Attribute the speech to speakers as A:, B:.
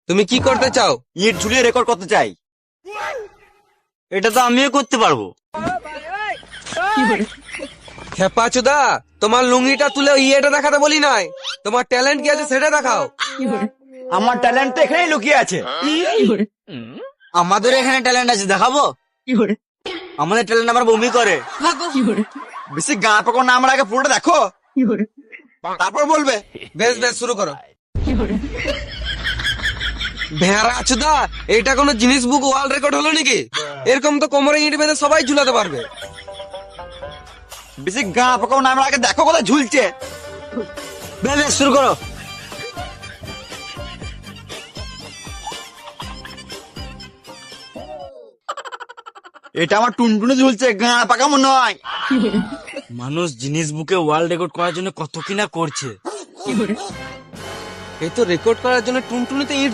A: তুমি কি করতে চাও?
B: ইট ঝুলিয়ে রেকর্ড করতে চাই।
C: এটা তো আমিও করতে পারবো।
A: খেপাচোদা, তোমার লুঙ্গিটা তুলে ইয়েটা দেখাতে বলি নাই, তোমার ট্যালেন্ট কি আছে সেটা দেখাও।
B: আমার ট্যালেন্ট তো এখানেই লুকিয়ে আছে।
C: আমাদের এখানে ট্যালেন্ট আছে, দেখাবো? আমাদের ট্যালেন্ট আমার বমি করে।
B: বেশি গা পাকো না, আমার আগে পুরোটা দেখো, তারপর বলবে।
A: বেশ বেশ, শুরু করো। ভেড়া আচুদা, এটা কোনো জিনিস বুক ওয়ার্ল্ড রেকর্ড হলো নাকি? এরকম তো কোমরে ইট বেঁধে সবাই ঝুলাতে পারবে।
B: বেশি গা পাকো না, আমার আগে দেখো কোথায় ঝুলছে।
C: বেশ বেশ, শুরু করো।
B: এটা আমার টুনটুনে ঝুলছে, গা পাকামো নয়।
C: মানুষ জিনিস বুকে ওয়ার্ল্ড রেকর্ড করার জন্য কত কিনা করছে।
A: এই তো রেকর্ড করার জন্য টুনটুনিতে ইট